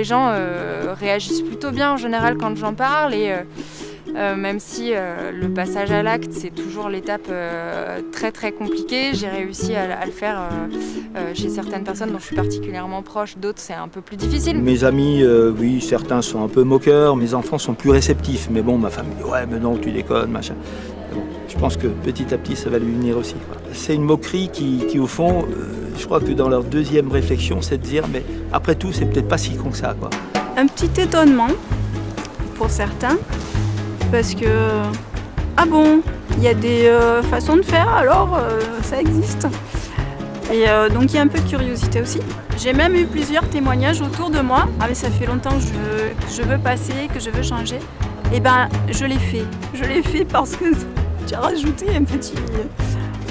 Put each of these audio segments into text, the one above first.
les gens réagissent plutôt bien en général quand j'en parle et même si le passage à l'acte c'est toujours l'étape très très compliquée, j'ai réussi à le faire chez certaines personnes dont je suis particulièrement proche, d'autres c'est un peu plus difficile. Mes amis, oui, certains sont un peu moqueurs, mes enfants sont plus réceptifs, mais bon, ma femme me dit ouais mais non tu déconnes, machin. Bon, je pense que petit à petit ça va lui venir aussi, quoi. C'est une moquerie qui au fond, je crois que dans leur deuxième réflexion c'est de dire mais après tout c'est peut-être pas si con que ça, quoi. Un petit étonnement pour certains. Parce que, ah bon, il y a des façons de faire, alors ça existe. Et donc il y a un peu de curiosité aussi. J'ai même eu plusieurs témoignages autour de moi. Ah mais ça fait longtemps que je veux passer, que je veux changer. Et ben je l'ai fait. Je l'ai fait parce que tu as rajouté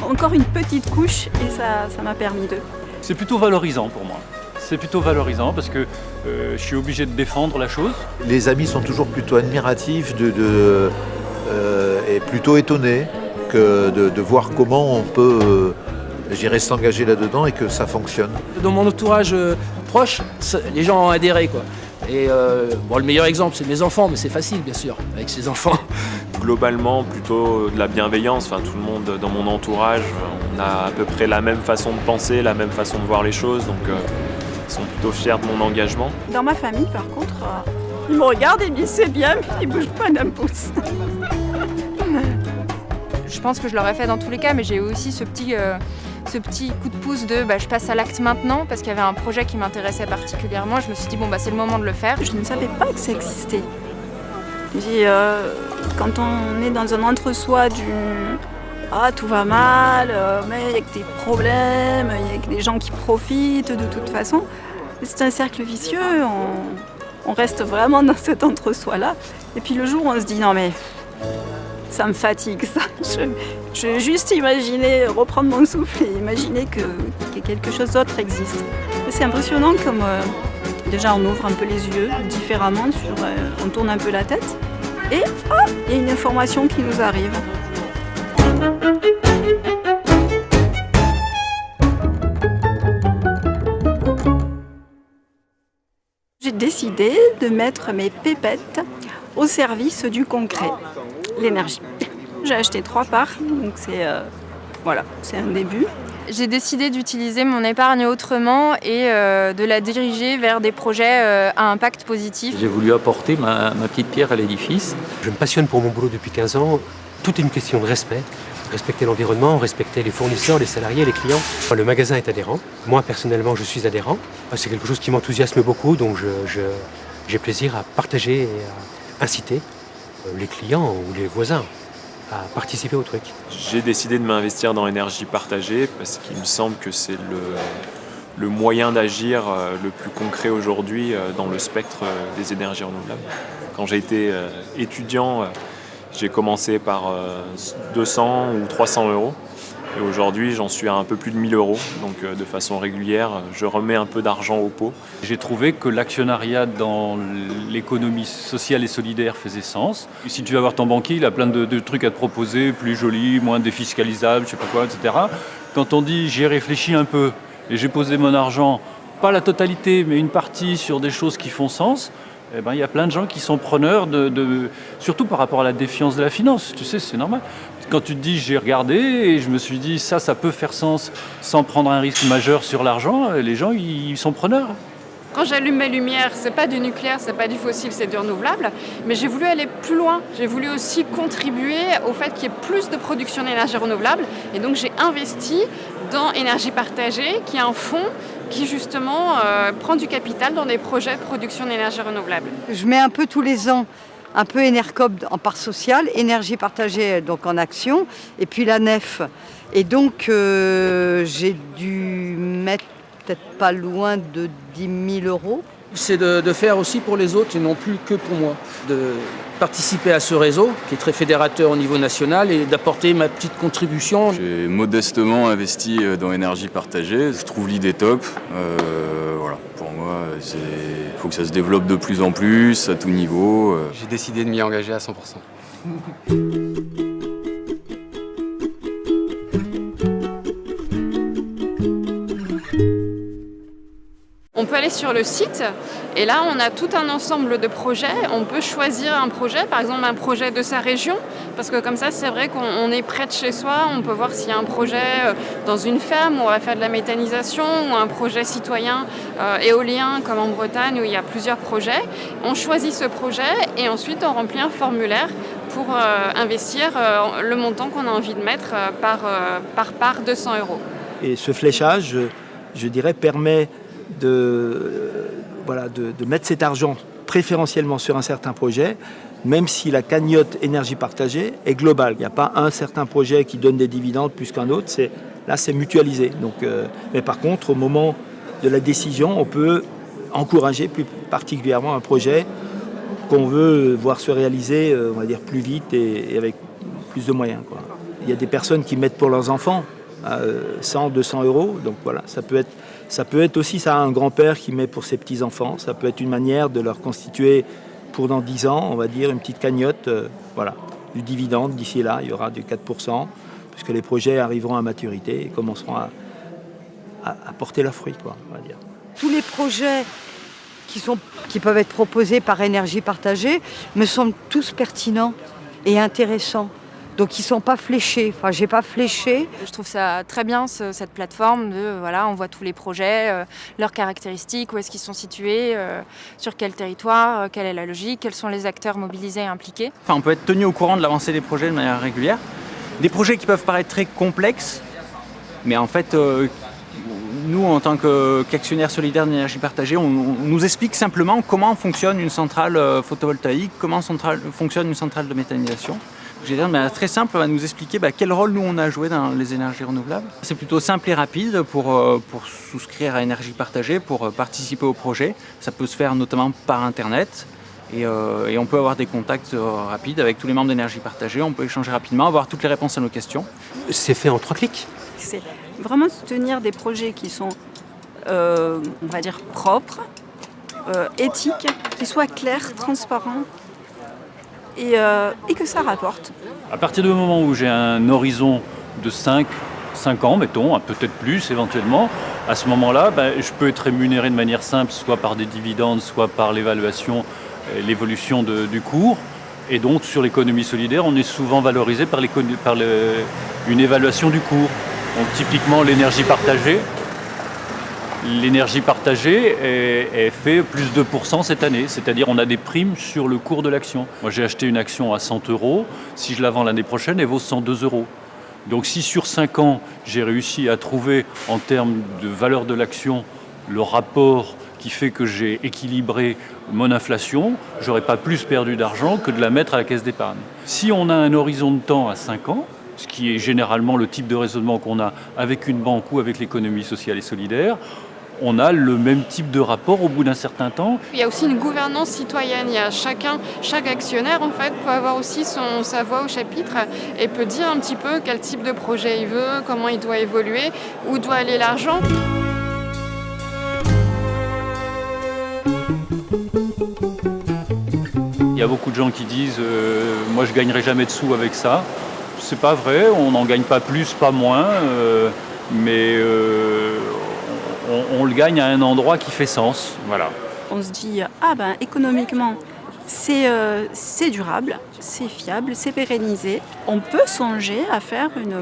encore une petite couche et ça m'a permis de. C'est plutôt valorisant pour moi. C'est plutôt valorisant parce que je suis obligé de défendre la chose. Les amis sont toujours plutôt admiratifs et plutôt étonnés que de voir comment on peut s'engager là-dedans et que ça fonctionne. Dans mon entourage proche, les gens ont adhéré, quoi. Et bon, le meilleur exemple, c'est mes enfants, mais c'est facile, bien sûr, avec ses enfants. Globalement, plutôt de la bienveillance. Enfin, tout le monde dans mon entourage, on a à peu près la même façon de penser, la même façon de voir les choses. Donc, ils sont plutôt fiers de mon engagement. Dans ma famille, par contre, ils me regardent et ils me disent c'est bien, mais ils ne bougent pas d'un pouce. Je pense que je l'aurais fait dans tous les cas, mais j'ai eu aussi ce petit coup de pouce de je passe à l'acte maintenant parce qu'il y avait un projet qui m'intéressait particulièrement. Je me suis dit c'est le moment de le faire. Je ne savais pas que ça existait. Quand on est dans un entre-soi du tout va mal, mais il n'y a que des problèmes, il y a que des gens qui profitent de toute façon. C'est un cercle vicieux, on reste vraiment dans cet entre-soi-là. Et puis le jour où on se dit non mais ça me fatigue ça, je vais juste imaginer, reprendre mon souffle et imaginer que quelque chose d'autre existe. C'est impressionnant comme déjà on ouvre un peu les yeux différemment, on tourne un peu la tête et il y a une information qui nous arrive. J'ai décidé de mettre mes pépettes au service du concret, l'énergie. J'ai acheté 3 parts, donc c'est un début. J'ai décidé d'utiliser mon épargne autrement et de la diriger vers des projets à impact positif. J'ai voulu apporter ma petite pierre à l'édifice. Je me passionne pour mon boulot depuis 15 ans. Tout est une question de respect. Respecter l'environnement, respecter les fournisseurs, les salariés, les clients. Le magasin est adhérent. Moi, personnellement, je suis adhérent. C'est quelque chose qui m'enthousiasme beaucoup, donc j'ai plaisir à partager et à inciter les clients ou les voisins à participer au truc. J'ai décidé de m'investir dans l'énergie partagée parce qu'il me semble que c'est le moyen d'agir le plus concret aujourd'hui dans le spectre des énergies renouvelables. Quand j'ai été étudiant, j'ai commencé par 200 ou 300 euros. Et aujourd'hui, j'en suis à un peu plus de 1000 euros. Donc de façon régulière, je remets un peu d'argent au pot. J'ai trouvé que l'actionnariat dans l'économie sociale et solidaire faisait sens. Si tu vas voir ton banquier, il a plein de trucs à te proposer, plus jolis, moins défiscalisables, je sais pas quoi, etc. Quand on dit j'ai réfléchi un peu et j'ai posé mon argent, pas la totalité, mais une partie sur des choses qui font sens, il y a plein de gens qui sont preneurs, surtout par rapport à la défiance de la finance. Tu sais, c'est normal. Quand tu te dis j'ai regardé et je me suis dit ça peut faire sens sans prendre un risque majeur sur l'argent, les gens ils sont preneurs. Quand j'allume mes lumières, c'est pas du nucléaire, c'est pas du fossile, c'est du renouvelable. Mais j'ai voulu aller plus loin. J'ai voulu aussi contribuer au fait qu'il y ait plus de production d'énergie renouvelable. Et donc j'ai investi dans Énergie Partagée, qui est un fonds qui justement prend du capital dans des projets de production d'énergie renouvelable. Je mets un peu tous les ans un peu Enercoop en part sociale, Énergie Partagée donc en action, et puis la nef. Et donc j'ai dû mettre peut-être pas loin de 10 000 euros. C'est de faire aussi pour les autres et non plus que pour moi. De participer à ce réseau qui est très fédérateur au niveau national et d'apporter ma petite contribution. J'ai modestement investi dans Énergie Partagée. Je trouve l'idée top. Voilà. Pour moi, il faut que ça se développe de plus en plus, à tout niveau. J'ai décidé de m'y engager à 100%. On on peut aller sur le site et là on a tout un ensemble de projets. On peut choisir un projet, par exemple un projet de sa région, parce que comme ça c'est vrai qu'on est près de chez soi, on peut voir s'il y a un projet dans une ferme où on va faire de la méthanisation ou un projet citoyen éolien comme en Bretagne où il y a plusieurs projets. On choisit ce projet et ensuite on remplit un formulaire pour investir le montant qu'on a envie de mettre par part 200 €. Et ce fléchage, je dirais, permet de mettre cet argent préférentiellement sur un certain projet, même si la cagnotte énergie partagée est globale. Il n'y a pas un certain projet qui donne des dividendes plus qu'un autre. Là, c'est mutualisé. Donc, mais par contre, au moment de la décision, on peut encourager plus particulièrement un projet qu'on veut voir se réaliser, on va dire, plus vite et avec plus de moyens, quoi. Il y a des personnes qui mettent pour leurs enfants 100, 200 €. Donc voilà, ça peut être aussi ça, un grand-père qui met pour ses petits-enfants. Ça peut être une manière de leur constituer pour dans 10 ans, on va dire, une petite cagnotte, du dividende. D'ici là, il y aura du 4%, puisque les projets arriveront à maturité et commenceront à porter leurs fruits, quoi, on va dire. Tous les projets qui peuvent être proposés par Énergie Partagée me semblent tous pertinents et intéressants. Donc ils ne sont pas fléchés. Enfin, j'ai pas fléché. Je trouve ça très bien cette plateforme on voit tous les projets, leurs caractéristiques, où est-ce qu'ils sont situés, sur quel territoire, quelle est la logique, quels sont les acteurs mobilisés et impliqués. Enfin, on peut être tenu au courant de l'avancée des projets de manière régulière. Des projets qui peuvent paraître très complexes, mais en fait, nous, en tant qu'actionnaires solidaires d'énergie partagée, on nous explique simplement comment fonctionne une centrale photovoltaïque, comment fonctionne une centrale de méthanisation. J'ai de manière très simple, on va nous expliquer quel rôle nous on a joué dans les énergies renouvelables. C'est plutôt simple et rapide pour souscrire à Énergie Partagée, pour participer au projet. Ça peut se faire notamment par Internet et on peut avoir des contacts rapides avec tous les membres d'Énergie Partagée. On peut échanger rapidement, avoir toutes les réponses à nos questions. C'est fait en 3 clics. C'est vraiment soutenir des projets qui sont, on va dire, propres, éthiques, qui soient clairs, transparents. Et que ça rapporte. À partir du moment où j'ai un horizon de 5 ans, mettons, peut-être plus éventuellement, à ce moment-là, je peux être rémunéré de manière simple, soit par des dividendes, soit par l'évolution du cours. Et donc sur l'économie solidaire, on est souvent valorisé par une évaluation du cours. Donc typiquement l'énergie partagée. L'énergie partagée est fait plus de 2% cette année, c'est-à-dire on a des primes sur le cours de l'action. Moi j'ai acheté une action à 100 €, si je la vends l'année prochaine, elle vaut 102 €. Donc si sur 5 ans j'ai réussi à trouver en termes de valeur de l'action le rapport qui fait que j'ai équilibré mon inflation, j'aurais pas plus perdu d'argent que de la mettre à la caisse d'épargne. Si on a un horizon de temps à 5 ans, ce qui est généralement le type de raisonnement qu'on a avec une banque ou avec l'économie sociale et solidaire, on a le même type de rapport au bout d'un certain temps. Il y a aussi une gouvernance citoyenne. Il y a chaque actionnaire en fait peut avoir aussi sa voix au chapitre et peut dire un petit peu quel type de projet il veut, comment il doit évoluer, où doit aller l'argent. Il y a beaucoup de gens qui disent moi je gagnerai jamais de sous avec ça. C'est pas vrai, on n'en gagne pas plus, pas moins, mais on le gagne à un endroit qui fait sens. Voilà. On se dit, économiquement, c'est durable, c'est fiable, c'est pérennisé. On peut songer à faire une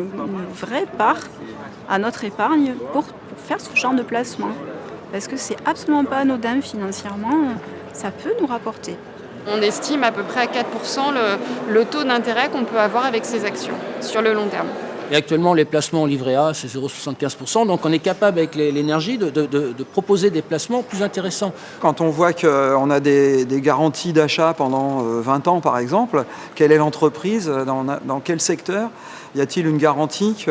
vraie part à notre épargne pour faire ce genre de placement. Parce que c'est absolument pas anodin financièrement, ça peut nous rapporter. On estime à peu près à 4% le taux d'intérêt qu'on peut avoir avec ces actions sur le long terme. Et actuellement, les placements en livret A, c'est 0,75%. Donc on est capable, avec l'énergie, de proposer des placements plus intéressants. Quand on voit qu'on a des garanties d'achat pendant 20 ans, par exemple, quelle est l'entreprise, dans quel secteur ? Y a-t-il une garantie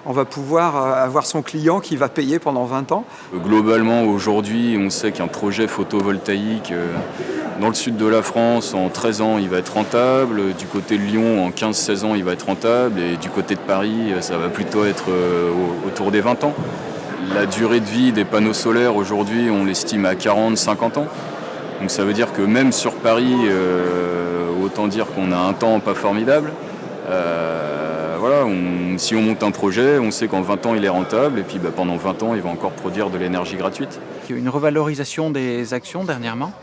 on va pouvoir avoir son client qui va payer pendant 20 ans ? Globalement, aujourd'hui, on sait qu'un projet photovoltaïque dans le sud de la France, en 13 ans, il va être rentable. Du côté de Lyon, en 15-16 ans, il va être rentable. Et du côté de Paris, ça va plutôt être autour des 20 ans. La durée de vie des panneaux solaires, aujourd'hui, on l'estime à 40-50 ans. Donc ça veut dire que même sur Paris, autant dire qu'on a un temps pas formidable. voilà, si on monte un projet, on sait qu'en 20 ans il est rentable et puis pendant 20 ans il va encore produire de l'énergie gratuite. Il y a eu une revalorisation des actions dernièrement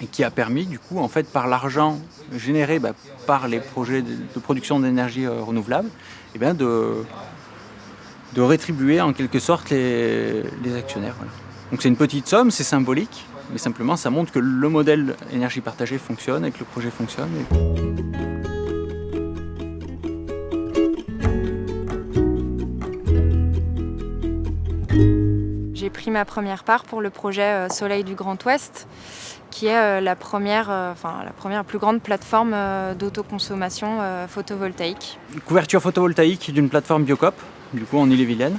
et qui a permis du coup en fait par l'argent généré par les projets de production d'énergie renouvelable de rétribuer en quelque sorte les actionnaires. Voilà. Donc c'est une petite somme, c'est symbolique, mais simplement ça montre que le modèle énergie partagée fonctionne et que le projet fonctionne. J'ai pris ma première part pour le projet Soleil du Grand Ouest, qui est la première plus grande plateforme d'autoconsommation photovoltaïque. Couverture photovoltaïque d'une plateforme Biocop, du coup en Ille-et-Vilaine.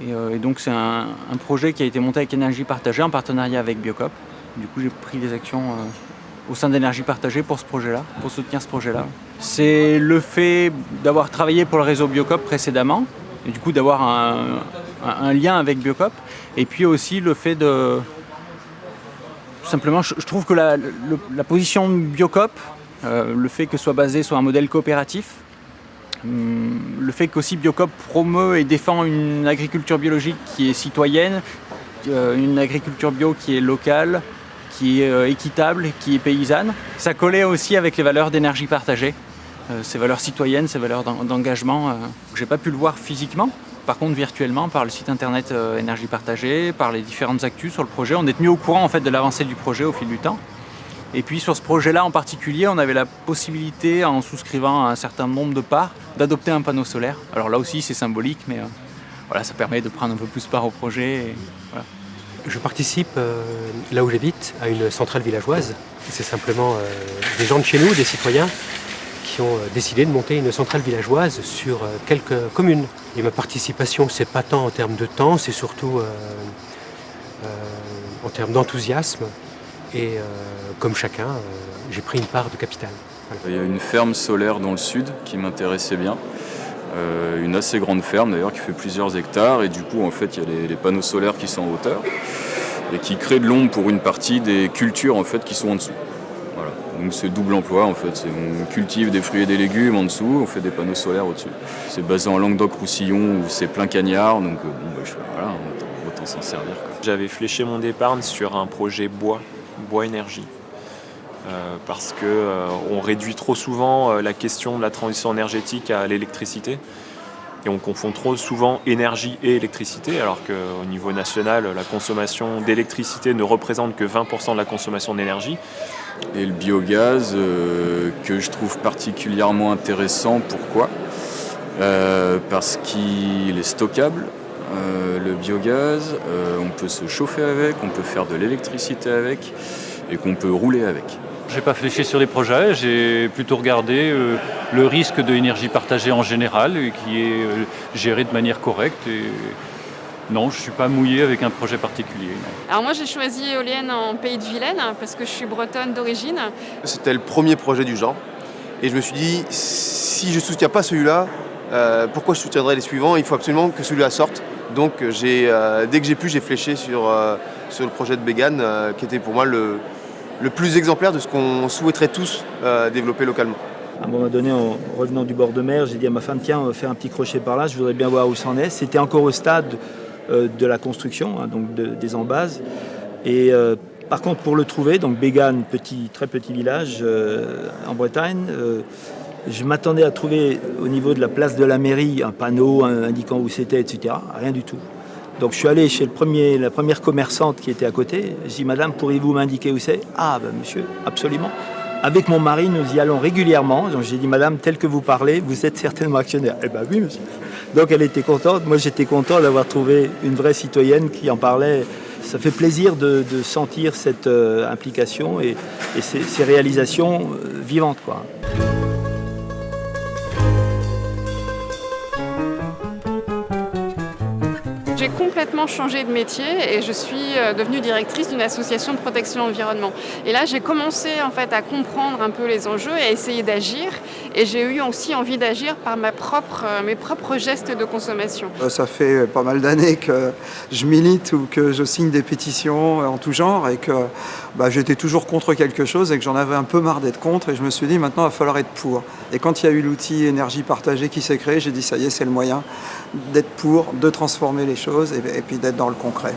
Et donc c'est un projet qui a été monté avec Énergie Partagée en partenariat avec Biocop. Du coup j'ai pris des actions au sein d'Énergie Partagée pour ce projet-là, pour soutenir ce projet-là. C'est le fait d'avoir travaillé pour le réseau Biocop précédemment, et du coup d'avoir un lien avec Biocop, et puis aussi le fait de... Simplement, je trouve que la position Biocop, le fait que ce soit basé sur un modèle coopératif, le fait qu'aussi Biocop promeut et défend une agriculture biologique qui est citoyenne, une agriculture bio qui est locale, qui est équitable, qui est paysanne, ça collait aussi avec les valeurs d'énergie partagée, ces valeurs citoyennes, ces valeurs d'engagement. J'ai pas pu le voir physiquement. Par contre, virtuellement, par le site internet Énergie Partagée, par les différentes actus sur le projet, on est tenu au courant en fait de l'avancée du projet au fil du temps. Et puis sur ce projet-là en particulier, on avait la possibilité, en souscrivant à un certain nombre de parts, d'adopter un panneau solaire. Alors là aussi, c'est symbolique, mais voilà, ça permet de prendre un peu plus part au projet. Et, voilà. Je participe, là où j'habite, à une centrale villageoise. C'est simplement des gens de chez nous, des citoyens, qui ont décidé de monter une centrale villageoise sur quelques communes. Et ma participation, c'est pas tant en termes de temps, c'est surtout en termes d'enthousiasme. Et comme chacun, j'ai pris une part de capital. Voilà. Il y a une ferme solaire dans le sud qui m'intéressait bien. Une assez grande ferme d'ailleurs qui fait plusieurs hectares. Et du coup, en fait, il y a les panneaux solaires qui sont en hauteur et qui créent de l'ombre pour une partie des cultures en fait, qui sont en dessous. Voilà. Donc c'est double emploi en fait. On cultive des fruits et des légumes en dessous, on fait des panneaux solaires au-dessus. C'est basé en Languedoc-Roussillon où c'est plein cagnard, donc voilà, autant s'en servir. Quoi. J'avais fléché mon épargne sur un projet bois énergie. Parce qu'on réduit trop souvent la question de la transition énergétique à l'électricité. Et on confond trop souvent énergie et électricité, alors qu'au niveau national, la consommation d'électricité ne représente que 20% de la consommation d'énergie. Et le biogaz, que je trouve particulièrement intéressant, pourquoi ? Parce qu'il est stockable. Le biogaz, on peut se chauffer avec, on peut faire de l'électricité avec et qu'on peut rouler avec. Je n'ai pas fléché sur les projets, j'ai plutôt regardé le risque de l'énergie partagée en général qui est géré de manière correcte. Et non, je ne suis pas mouillé avec un projet particulier. Non. Alors moi j'ai choisi éolienne en Pays de Vilaine parce que je suis bretonne d'origine. C'était le premier projet du genre et je me suis dit si je ne soutiens pas celui-là, pourquoi je soutiendrai les suivants ? Il faut absolument que celui-là sorte. Donc dès que j'ai pu, j'ai fléché sur le projet de Bégane qui était pour moi le plus exemplaire de ce qu'on souhaiterait tous développer localement. À un moment donné, en revenant du bord de mer, j'ai dit à ma femme, tiens, on va faire un petit crochet par là, je voudrais bien voir où ça en est. C'était encore au stade de la construction, hein, donc des embases. Et par contre, pour le trouver, donc Bégane, très petit village en Bretagne, je m'attendais à trouver au niveau de la place de la mairie un panneau indiquant où c'était, etc. Rien du tout. Donc je suis allé chez la première commerçante qui était à côté. Je dis, madame, pourriez-vous m'indiquer où c'est ? Ah, ben monsieur, absolument. Avec mon mari, nous y allons régulièrement. Donc j'ai dit, madame, tel que vous parlez, vous êtes certainement actionnaire. Eh bien oui, monsieur. Donc elle était contente. Moi, j'étais content d'avoir trouvé une vraie citoyenne qui en parlait. Ça fait plaisir de sentir cette implication et ces réalisations vivantes, quoi. J'ai complètement changé de métier et je suis devenue directrice d'une association de protection de l'environnement. Et là, j'ai commencé en fait à comprendre un peu les enjeux et à essayer d'agir. Et j'ai eu aussi envie d'agir par mes propres gestes de consommation. Ça fait pas mal d'années que je milite ou que je signe des pétitions en tout genre et que j'étais toujours contre quelque chose et que j'en avais un peu marre d'être contre et je me suis dit maintenant il va falloir être pour. Et quand il y a eu l'outil énergie partagée qui s'est créé, j'ai dit ça y est, c'est le moyen d'être pour, de transformer les choses et puis d'être dans le concret.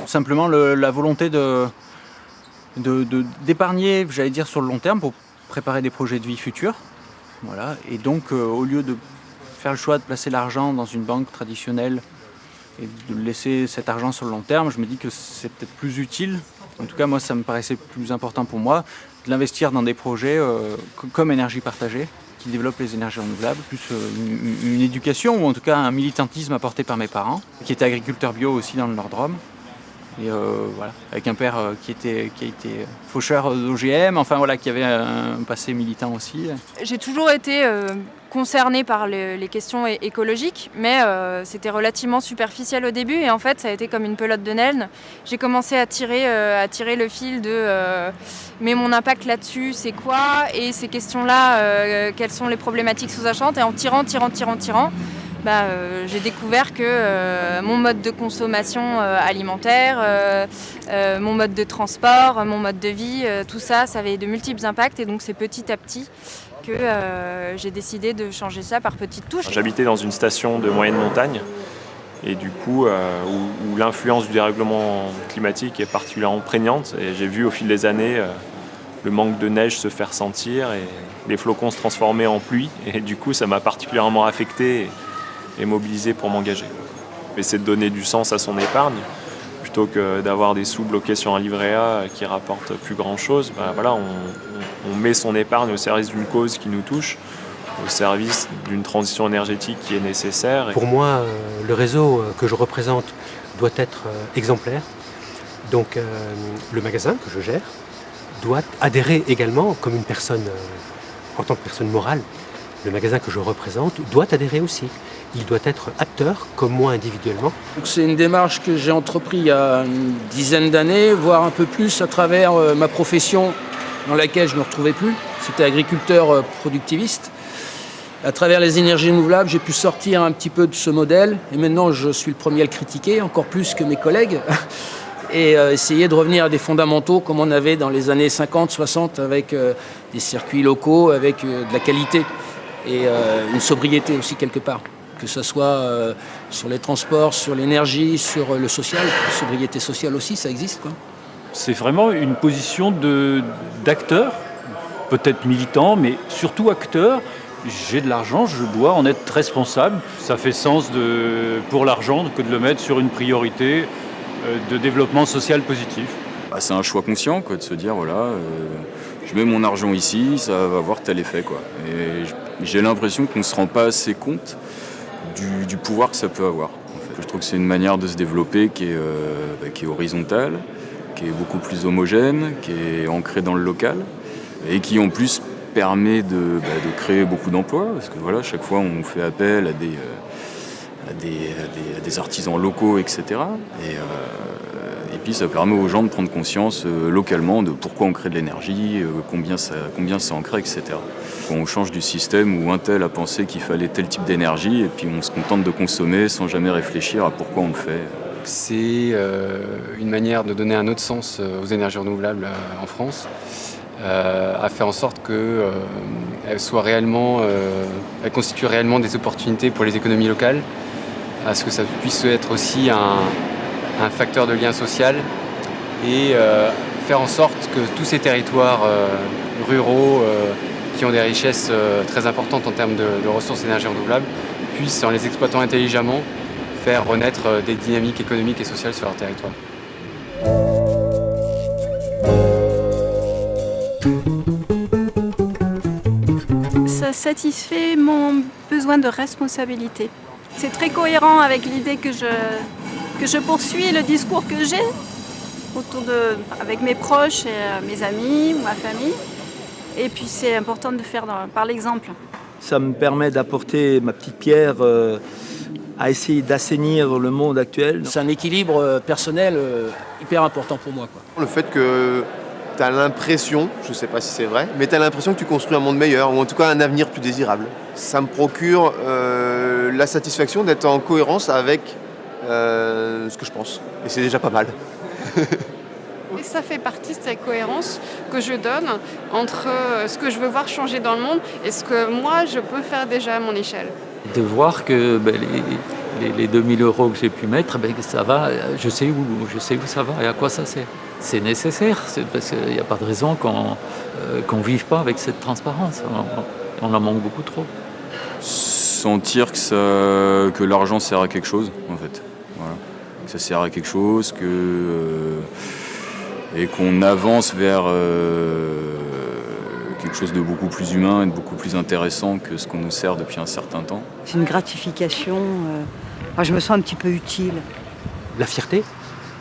Simplement la volonté d'épargner, j'allais dire, sur le long terme pour préparer des projets de vie futurs. Voilà. Et donc au lieu de faire le choix de placer l'argent dans une banque traditionnelle et de laisser cet argent sur le long terme, je me dis que c'est peut-être plus utile, en tout cas moi ça me paraissait plus important pour moi, de l'investir dans des projets comme énergie partagée, qui développent les énergies renouvelables, plus une éducation ou en tout cas un militantisme apporté par mes parents, qui étaient agriculteurs bio aussi dans le Nord-Drôme. Et voilà, avec un père qui a été faucheur d'OGM, enfin voilà, qui avait un passé militant aussi. J'ai toujours été concernée par les questions écologiques, mais c'était relativement superficiel au début et en fait ça a été comme une pelote de neige. J'ai commencé à tirer le fil de mais mon impact là-dessus c'est quoi, et ces questions-là, quelles sont les problématiques sous-jacentes, et en tirant, j'ai découvert que mon mode de consommation alimentaire, mon mode de transport, mon mode de vie, tout ça avait de multiples impacts, et donc c'est petit à petit que j'ai décidé de changer ça par petites touches. J'habitais dans une station de moyenne montagne et du coup où l'influence du dérèglement climatique est particulièrement prégnante, et j'ai vu au fil des années le manque de neige se faire sentir et les flocons se transformer en pluie, et du coup ça m'a particulièrement affecté et mobilisé pour m'engager. Essayer de donner du sens à son épargne, plutôt que d'avoir des sous bloqués sur un livret A qui rapporte plus grand chose. On met son épargne au service d'une cause qui nous touche, au service d'une transition énergétique qui est nécessaire. Pour moi, le réseau que je représente doit être exemplaire. Donc le magasin que je gère doit adhérer également comme une personne, en tant que personne morale. Le magasin que je représente doit adhérer aussi. Il doit être acteur, comme moi individuellement. C'est une démarche que j'ai entreprise il y a une dizaine d'années, voire un peu plus, à travers ma profession dans laquelle je ne me retrouvais plus. C'était agriculteur productiviste. À travers les énergies renouvelables, j'ai pu sortir un petit peu de ce modèle. Et maintenant, je suis le premier à le critiquer, encore plus que mes collègues. Et essayer de revenir à des fondamentaux comme on avait dans les années 50-60, avec des circuits locaux, avec de la qualité et une sobriété aussi quelque part. Que ce soit sur les transports, sur l'énergie, sur le social. La sobriété sociale aussi, ça existe, quoi. C'est vraiment une position d'acteur, peut-être militant, mais surtout acteur. J'ai de l'argent, je dois en être responsable. Ça fait sens pour l'argent que de le mettre sur une priorité de développement social positif. C'est un choix conscient, quoi, de se dire voilà, je mets mon argent ici, ça va avoir tel effet, quoi. Et j'ai l'impression qu'on ne se rend pas assez compte du pouvoir que ça peut avoir. En fait. Je trouve que c'est une manière de se développer qui est horizontale, qui est beaucoup plus homogène, qui est ancrée dans le local et qui en plus permet de créer beaucoup d'emplois, parce que voilà, chaque fois on fait appel à des artisans locaux, etc. Et puis ça permet aux gens de prendre conscience localement de pourquoi on crée de l'énergie, combien ça en crée, etc. Quand on change du système où un tel a pensé qu'il fallait tel type d'énergie et puis on se contente de consommer sans jamais réfléchir à pourquoi on le fait. C'est une manière de donner un autre sens aux énergies renouvelables en France, à faire en sorte qu'elles constituent réellement des opportunités pour les économies locales, à ce que ça puisse être aussi un facteur de lien social et faire en sorte que tous ces territoires ruraux qui ont des richesses très importantes en termes de ressources d'énergie renouvelables puissent, en les exploitant intelligemment, faire renaître des dynamiques économiques et sociales sur leur territoire. Ça satisfait mon besoin de responsabilité. C'est très cohérent avec l'idée que je poursuis, le discours que j'ai avec mes proches, et mes amis, ma famille. Et puis c'est important de faire par l'exemple. Ça me permet d'apporter ma petite pierre à essayer d'assainir le monde actuel. C'est un équilibre personnel hyper important pour moi, quoi. Le fait que tu as l'impression, je ne sais pas si c'est vrai, mais tu as l'impression que tu construis un monde meilleur, ou en tout cas un avenir plus désirable. Ça me procure la satisfaction d'être en cohérence avec ce que je pense. Et c'est déjà pas mal. Et ça fait partie de cette cohérence que je donne entre ce que je veux voir changer dans le monde et ce que moi je peux faire déjà à mon échelle. De voir que les 2000 € que j'ai pu mettre, ça va, je sais où ça va et à quoi ça sert. C'est nécessaire, parce qu'il n'y a pas de raison qu'on ne vive pas avec cette transparence. On en manque beaucoup trop. Sentir que l'argent sert à quelque chose, en fait. Voilà. Que ça sert à quelque chose, et qu'on avance vers quelque chose de beaucoup plus humain et de beaucoup plus intéressant que ce qu'on nous sert depuis un certain temps. C'est une gratification. Je me sens un petit peu utile. La fierté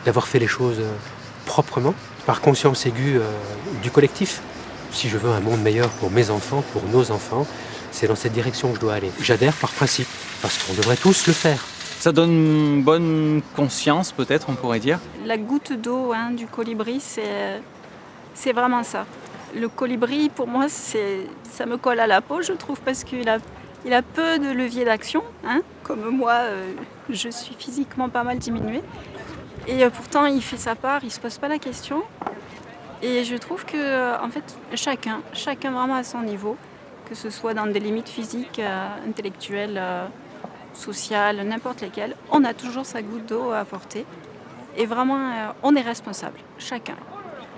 d'avoir fait les choses proprement, par conscience aiguë du collectif. Si je veux un monde meilleur pour mes enfants, pour nos enfants, c'est dans cette direction que je dois aller. J'adhère par principe, parce qu'on devrait tous le faire. Ça donne une bonne conscience, peut-être, on pourrait dire. La goutte d'eau du colibri, c'est vraiment ça. Le colibri, pour moi, ça me colle à la peau, je trouve, parce qu'il a peu de levier d'action. Comme moi, je suis physiquement pas mal diminuée. Et pourtant, il fait sa part, il ne se pose pas la question. Et je trouve que, en fait, chacun vraiment à son niveau, que ce soit dans des limites physiques, intellectuelles, sociales, n'importe lesquelles, on a toujours sa goutte d'eau à apporter. Et vraiment, on est responsable, chacun.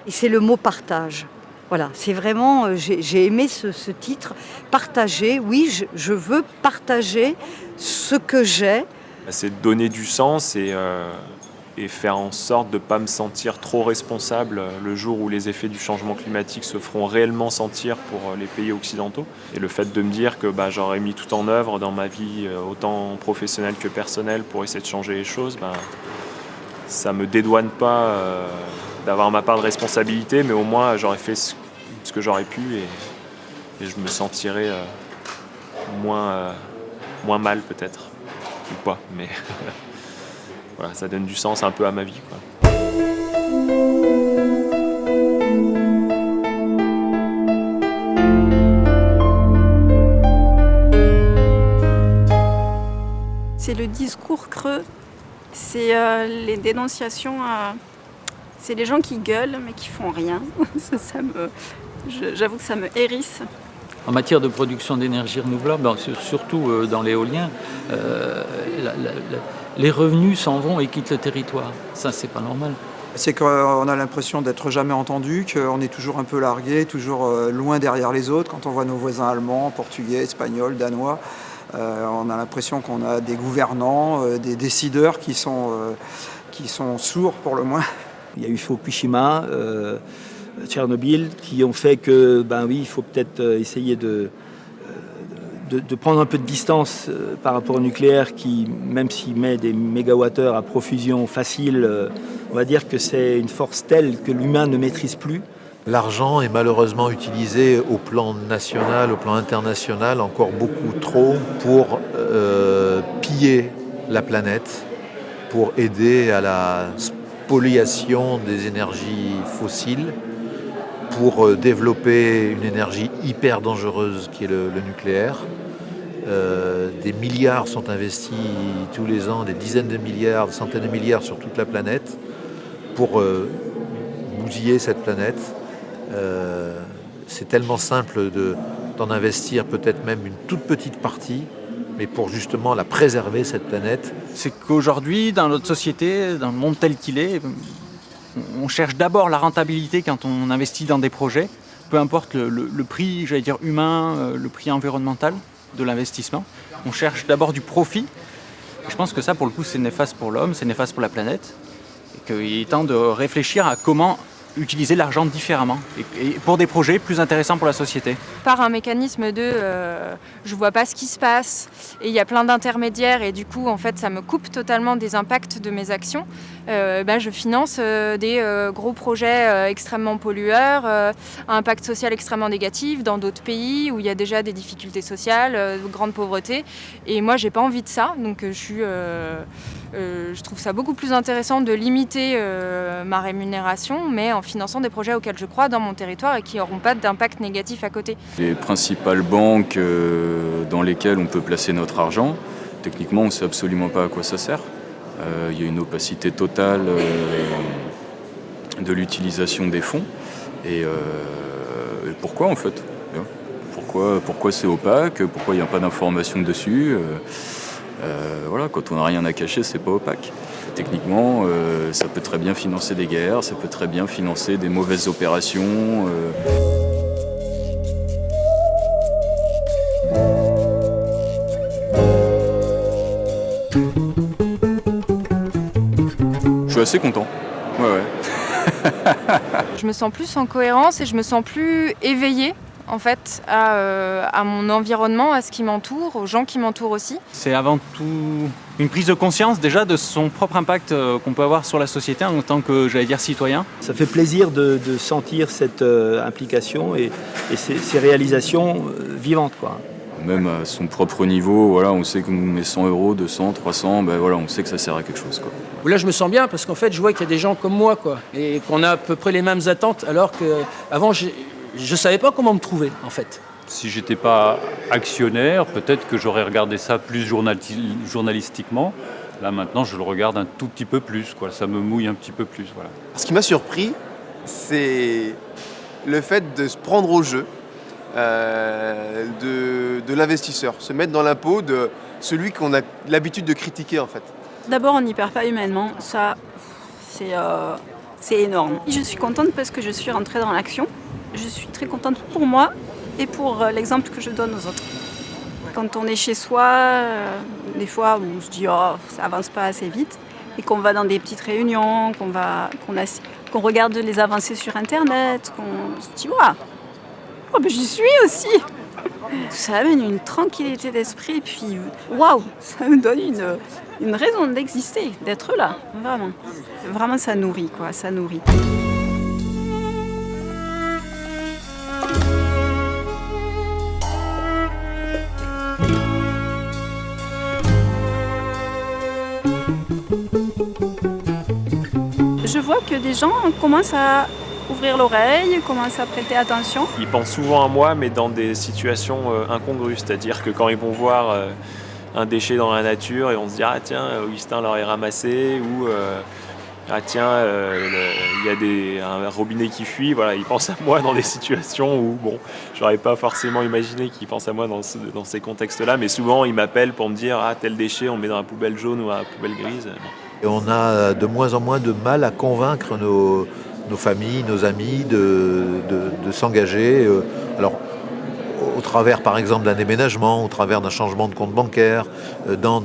Et c'est le mot partage. Voilà, c'est vraiment, j'ai aimé ce titre, partager. Oui, je veux partager ce que j'ai. C'est donner du sens et faire en sorte de ne pas me sentir trop responsable le jour où les effets du changement climatique se feront réellement sentir pour les pays occidentaux. Et le fait de me dire que j'aurais mis tout en œuvre dans ma vie, autant professionnelle que personnelle, pour essayer de changer les choses, ça ne me dédouane pas d'avoir ma part de responsabilité, mais au moins j'aurais fait ce que j'aurais pu et je me sentirais moins mal peut-être, ou pas, mais voilà, ça donne du sens un peu à ma vie, quoi. C'est le discours creux, c'est les dénonciations, c'est les gens qui gueulent mais qui font rien. J'avoue que ça me hérisse. En matière de production d'énergie renouvelable, surtout dans l'éolien, les revenus s'en vont et quittent le territoire. Ça, c'est pas normal. C'est qu'on a l'impression d'être jamais entendu, qu'on est toujours un peu largué, toujours loin derrière les autres. Quand on voit nos voisins allemands, portugais, espagnols, danois, on a l'impression qu'on a des gouvernants, des décideurs qui sont sourds pour le moins. Il y a eu Fukushima, Tchernobyl, qui ont fait que, oui, il faut peut-être essayer de prendre un peu de distance par rapport au nucléaire qui, même s'il met des mégawattheures à profusion facile, on va dire que c'est une force telle que l'humain ne maîtrise plus. L'argent est malheureusement utilisé au plan national, au plan international, encore beaucoup trop pour piller la planète, pour aider à la spoliation des énergies fossiles, pour développer une énergie hyper dangereuse qui est le nucléaire. Des milliards sont investis tous les ans, des dizaines de milliards, des centaines de milliards sur toute la planète pour bousiller cette planète. C'est tellement simple d'en investir peut-être même une toute petite partie, mais pour justement la préserver, cette planète. C'est qu'aujourd'hui, dans notre société, dans le monde tel qu'il est, on cherche d'abord la rentabilité quand on investit dans des projets, peu importe le prix, j'allais dire humain, le prix environnemental de l'investissement. On cherche d'abord du profit. Et je pense que ça, pour le coup, c'est néfaste pour l'homme, c'est néfaste pour la planète. Et qu'il est temps de réfléchir à comment utiliser l'argent différemment et pour des projets plus intéressants pour la société. Par un mécanisme de je vois pas ce qui se passe et il y a plein d'intermédiaires et du coup en fait ça me coupe totalement des impacts de mes actions, je finance des gros projets extrêmement pollueurs, à impact social extrêmement négatif dans d'autres pays où il y a déjà des difficultés sociales, de grande pauvreté et moi j'ai pas envie de ça donc je trouve ça beaucoup plus intéressant de limiter ma rémunération mais en finançant des projets auxquels je crois dans mon territoire et qui n'auront pas d'impact négatif à côté. Les principales banques dans lesquelles on peut placer notre argent, techniquement on ne sait absolument pas à quoi ça sert. Il y a une opacité totale de l'utilisation des fonds. Et pourquoi en fait ? Pourquoi c'est opaque ? Pourquoi il n'y a pas d'information dessus ? Quand on n'a rien à cacher, c'est pas opaque. Techniquement, ça peut très bien financer des guerres, ça peut très bien financer des mauvaises opérations. Je suis assez content. Ouais. Je me sens plus en cohérence et je me sens plus éveillée en fait à mon environnement, à ce qui m'entoure, aux gens qui m'entourent aussi. C'est avant tout une prise de conscience déjà de son propre impact qu'on peut avoir sur la société en tant que, citoyen. Ça fait plaisir de sentir cette implication et ces réalisations vivantes, quoi. Même à son propre niveau, on sait qu'on met 100 €, 200, 300, on sait que ça sert à quelque chose, quoi. Là, je me sens bien parce qu'en fait, je vois qu'il y a des gens comme moi, quoi, et qu'on a à peu près les mêmes attentes, alors qu'avant, je ne savais pas comment me trouver, en fait. Si j'étais pas actionnaire, peut-être que j'aurais regardé ça plus journalistiquement. Là, maintenant, je le regarde un tout petit peu plus, quoi. Ça me mouille un petit peu plus, voilà. Ce qui m'a surpris, c'est le fait de se prendre au jeu de l'investisseur, se mettre dans la peau de celui qu'on a l'habitude de critiquer, en fait. D'abord, on n'y perd pas humainement, ça, c'est énorme. Je suis contente parce que je suis rentrée dans l'action. Je suis très contente pour moi et pour l'exemple que je donne aux autres. Quand on est chez soi, des fois on se dit ça avance pas assez vite et qu'on va dans des petites réunions, qu'on regarde les avancées sur internet, qu'on se dit j'y suis aussi. Ça amène une tranquillité d'esprit et puis ça me donne une raison d'exister, d'être là, vraiment. Vraiment ça nourrit, quoi, ça nourrit. Je vois que des gens commencent à ouvrir l'oreille, commencent à prêter attention. Ils pensent souvent à moi, mais dans des situations incongrues, c'est-à-dire que quand ils vont voir un déchet dans la nature et on se dit Augustin l'aurait ramassé ou il y a un robinet qui fuit, ils pensent à moi dans des situations où je n'aurais pas forcément imaginé qu'ils pensent à moi dans ces contextes-là, mais souvent ils m'appellent pour me dire tel déchet on le met dans la poubelle jaune ou dans la poubelle grise. Et on a de moins en moins de mal à convaincre nos familles, nos amis de s'engager. Alors, au travers, par exemple, d'un déménagement, au travers d'un changement de compte bancaire, dans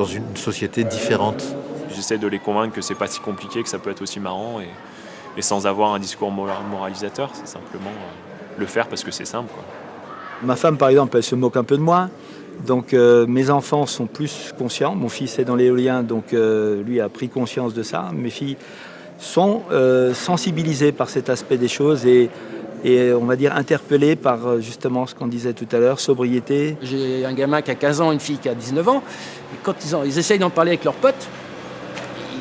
une société différente. J'essaie de les convaincre que c'est pas si compliqué, que ça peut être aussi marrant et sans avoir un discours moralisateur, c'est simplement le faire parce que c'est simple, quoi. Ma femme, par exemple, elle se moque un peu de moi. Donc mes enfants sont plus conscients. Mon fils est dans l'éolien, donc lui a pris conscience de ça. Mes filles sont sensibilisées par cet aspect des choses et on va dire interpellées par justement ce qu'on disait tout à l'heure, sobriété. J'ai un gamin qui a 15 ans, une fille qui a 19 ans. Et quand ils essayent d'en parler avec leurs potes,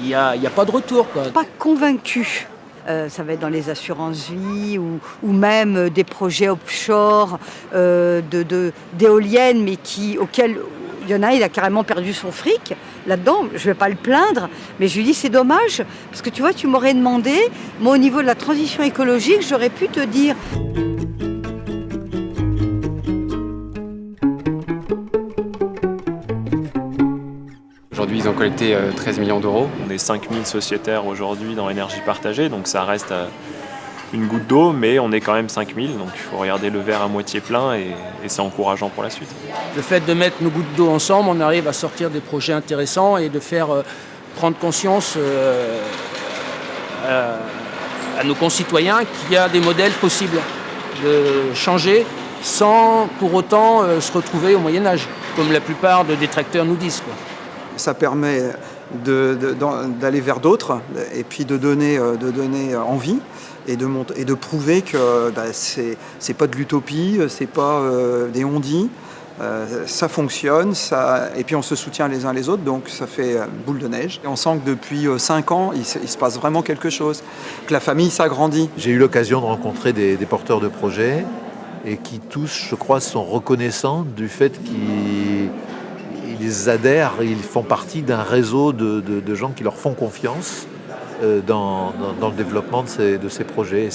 il n'y a pas de retour, quoi. Pas convaincu. Ça va être dans les assurances-vie ou même des projets offshore d'éoliennes, mais auxquels il y en a, il a carrément perdu son fric là-dedans. Je ne vais pas le plaindre, mais je lui dis c'est dommage, parce que tu vois, tu m'aurais demandé, moi au niveau de la transition écologique, j'aurais pu te dire... Aujourd'hui, ils ont collecté 13 millions d'euros. On est 5000 sociétaires aujourd'hui dans l'énergie partagée, donc ça reste une goutte d'eau, mais on est quand même 5000, donc il faut regarder le verre à moitié plein et c'est encourageant pour la suite. Le fait de mettre nos gouttes d'eau ensemble, on arrive à sortir des projets intéressants et de faire prendre conscience à nos concitoyens qu'il y a des modèles possibles de changer sans pour autant se retrouver au Moyen-Âge, comme la plupart des détracteurs nous disent, quoi. Ça permet d'aller vers d'autres et puis de donner envie et de prouver que c'est pas de l'utopie, c'est pas des on-dit. Ça fonctionne, et puis on se soutient les uns les autres, donc ça fait boule de neige. Et on sent que depuis 5 ans, il se passe vraiment quelque chose, que la famille s'agrandit. J'ai eu l'occasion de rencontrer des porteurs de projets et qui tous, je crois, sont reconnaissants du fait qu'ils adhèrent, ils font partie d'un réseau de gens qui leur font confiance dans le développement de ces projets. Et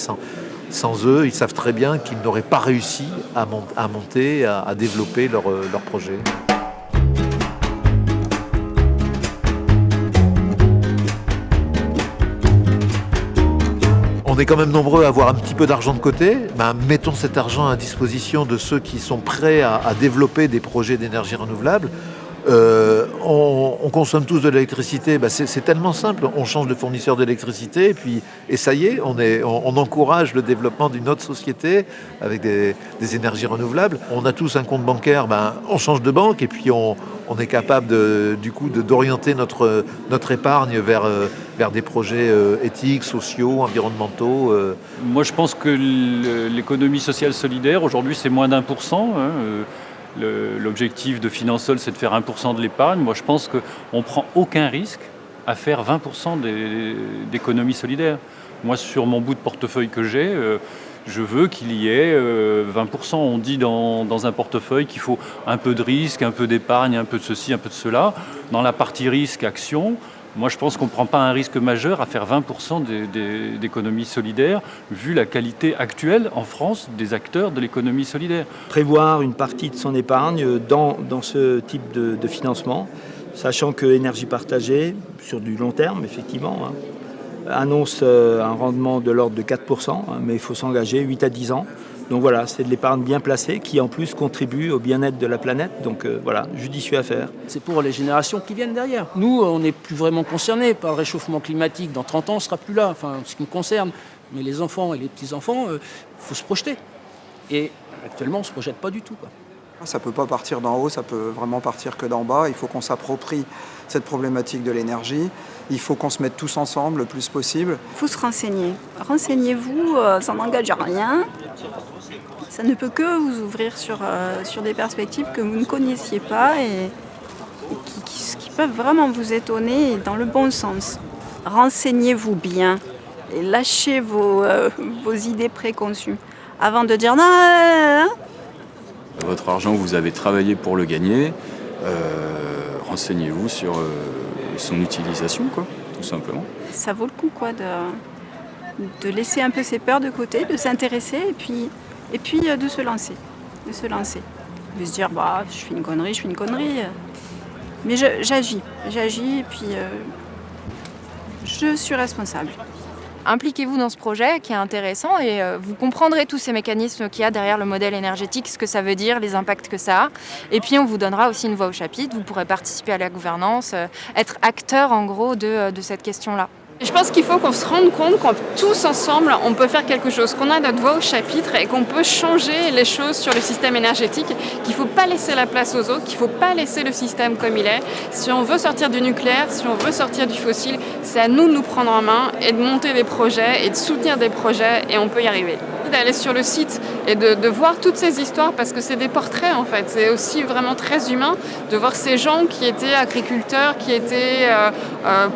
sans eux, ils savent très bien qu'ils n'auraient pas réussi à monter, à développer leur projet. On est quand même nombreux à avoir un petit peu d'argent de côté. Mettons cet argent à disposition de ceux qui sont prêts à développer des projets d'énergie renouvelable. On consomme tous de l'électricité, c'est tellement simple, on change de fournisseur d'électricité et ça y est, on encourage le développement d'une autre société avec des énergies renouvelables. On a tous un compte bancaire, on change de banque et puis on est capable d'orienter notre épargne vers des projets éthiques, sociaux, environnementaux. Moi je pense que l'économie sociale solidaire aujourd'hui c'est moins d'1%. L'objectif de Finansol, c'est de faire 1% de l'épargne. Moi, je pense qu'on ne prend aucun risque à faire 20% d'économie solidaire. Moi, sur mon bout de portefeuille que j'ai, je veux qu'il y ait 20%. On dit dans un portefeuille qu'il faut un peu de risque, un peu d'épargne, un peu de ceci, un peu de cela. Dans la partie risque-action, moi, je pense qu'on ne prend pas un risque majeur à faire 20% d'économie solidaire, vu la qualité actuelle en France des acteurs de l'économie solidaire. Prévoir une partie de son épargne dans ce type de financement, sachant que Énergie Partagée, sur du long terme, effectivement, annonce un rendement de l'ordre de 4%, mais il faut s'engager 8 à 10 ans. Donc voilà, c'est de l'épargne bien placée qui en plus contribue au bien-être de la planète. Donc voilà, judicieux à faire. C'est pour les générations qui viennent derrière. Nous, on n'est plus vraiment concernés par le réchauffement climatique. Dans 30 ans, on ne sera plus là, enfin, ce qui me concerne. Mais les enfants et les petits-enfants, il faut se projeter. Et actuellement, on ne se projette pas du tout, quoi. Ça ne peut pas partir d'en haut, ça peut vraiment partir que d'en bas. Il faut qu'on s'approprie cette problématique de l'énergie. Il faut qu'on se mette tous ensemble le plus possible. Il faut se renseigner. Renseignez-vous, ça n'engage à rien. Ça ne peut que vous ouvrir sur des perspectives que vous ne connaissiez pas et qui peuvent vraiment vous étonner dans le bon sens. Renseignez-vous bien et lâchez vos idées préconçues avant de dire non. Votre argent, vous avez travaillé pour le gagner. Renseignez-vous sur son utilisation, quoi, tout simplement. Ça vaut le coup, quoi, de laisser un peu ses peurs de côté, de s'intéresser et puis de se lancer. De se dire, je fais une connerie. Mais j'agis et puis je suis responsable. Impliquez-vous dans ce projet qui est intéressant et vous comprendrez tous ces mécanismes qu'il y a derrière le modèle énergétique, ce que ça veut dire, les impacts que ça a. Et puis on vous donnera aussi une voix au chapitre, vous pourrez participer à la gouvernance, être acteur en gros de cette question-là. Je pense qu'il faut qu'on se rende compte qu'en tous ensemble, on peut faire quelque chose, qu'on a notre voix au chapitre et qu'on peut changer les choses sur le système énergétique, qu'il ne faut pas laisser la place aux autres, qu'il ne faut pas laisser le système comme il est. Si on veut sortir du nucléaire, si on veut sortir du fossile, c'est à nous de nous prendre en main et de monter des projets et de soutenir des projets et on peut y arriver. D'aller sur le site et de voir toutes ces histoires parce que c'est des portraits en fait. C'est aussi vraiment très humain de voir ces gens qui étaient agriculteurs, qui étaient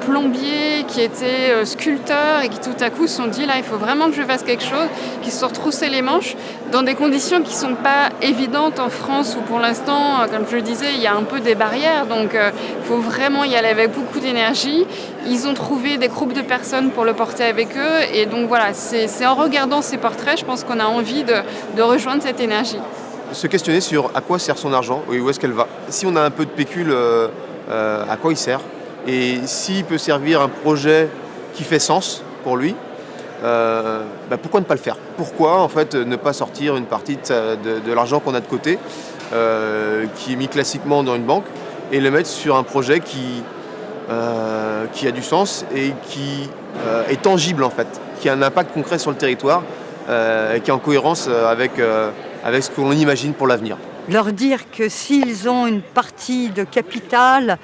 plombiers, qui étaient sculpteurs et qui tout à coup se sont dit là il faut vraiment que je fasse quelque chose, qui se sont retroussés les manches dans des conditions qui ne sont pas évidentes en France où pour l'instant, comme je le disais, il y a un peu des barrières donc il faut vraiment y aller avec beaucoup d'énergie. Ils ont trouvé des groupes de personnes pour le porter avec eux et donc voilà, c'est en regardant ces portraits, je pense qu'on a envie de rejoindre cette énergie. Se questionner sur à quoi sert son argent et où est-ce qu'elle va. Si on a un peu de pécule, à quoi il sert et s'il peut servir un projet qui fait sens pour lui, pourquoi ne pas le faire? Pourquoi en fait ne pas sortir une partie de l'argent qu'on a de côté, qui est mis classiquement dans une banque, et le mettre sur un projet qui qui a du sens et qui est tangible en fait, qui a un impact concret sur le territoire et qui est en cohérence avec ce que l'on imagine pour l'avenir. Leur dire que s'ils ont une partie de capital,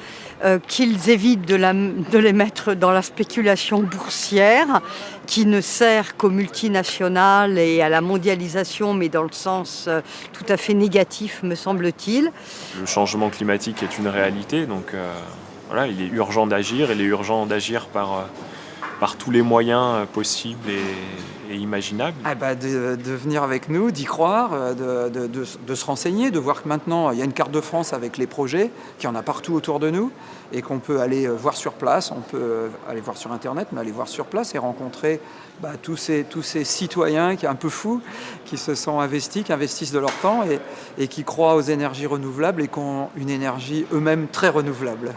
qu'ils évitent de les mettre dans la spéculation boursière, qui ne sert qu'aux multinationales et à la mondialisation, mais dans le sens tout à fait négatif, me semble-t-il. Le changement climatique est une réalité, donc voilà, il est urgent d'agir, il est urgent d'agir par tous les moyens possibles et imaginables. De venir avec nous, d'y croire, de se renseigner, de voir que maintenant il y a une carte de France avec les projets, qu'il y en a partout autour de nous et qu'on peut aller voir sur place, on peut aller voir sur internet, mais aller voir sur place et rencontrer tous ces citoyens qui sont un peu fous, qui se sont investis, qui investissent de leur temps et qui croient aux énergies renouvelables et qui ont une énergie eux-mêmes très renouvelable.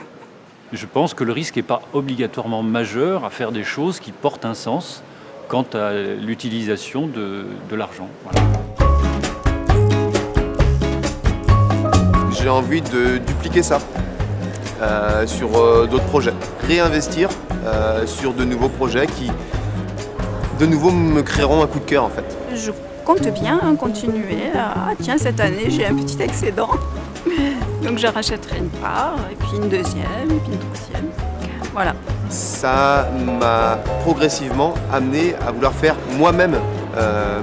Je pense que le risque n'est pas obligatoirement majeur à faire des choses qui portent un sens quant à l'utilisation de l'argent. Voilà. J'ai envie de dupliquer ça sur d'autres projets. Réinvestir sur de nouveaux projets qui, de nouveau, me créeront un coup de cœur en fait. Je compte bien continuer. Tiens, cette année, j'ai un petit excédent. Donc je rachèterai une part, et puis une deuxième, et puis une troisième. Voilà. Ça m'a progressivement amené à vouloir faire moi-même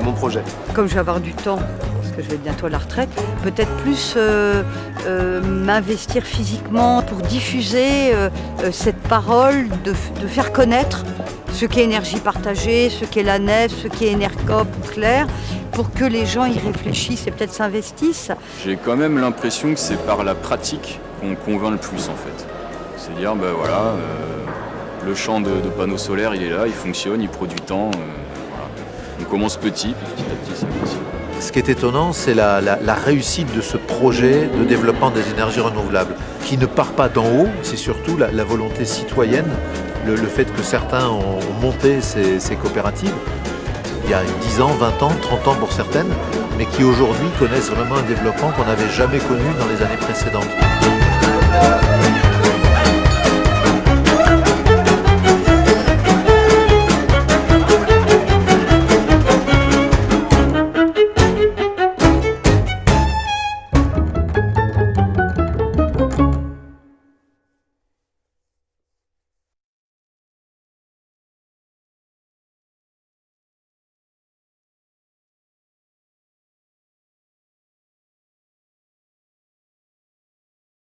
mon projet. Comme je vais avoir du temps, parce que je vais bientôt à la retraite, peut-être plus m'investir physiquement pour diffuser cette parole, de faire connaître ce qu'est énergie partagée, ce qu'est la nef, ce qu'est Enercop ou Clair, pour que les gens y réfléchissent et peut-être s'investissent. J'ai quand même l'impression que c'est par la pratique qu'on convainc le plus en fait. C'est dire, voilà, le champ de panneaux solaires il est là, il fonctionne, il produit tant. Voilà. On commence petit à petit c'est possible. Ce qui est étonnant, c'est la réussite de ce projet de développement des énergies renouvelables, qui ne part pas d'en haut, c'est surtout la volonté citoyenne, le fait que certains ont monté ces coopératives, il y a 10 ans, 20 ans, 30 ans pour certaines, mais qui aujourd'hui connaissent vraiment un développement qu'on n'avait jamais connu dans les années précédentes.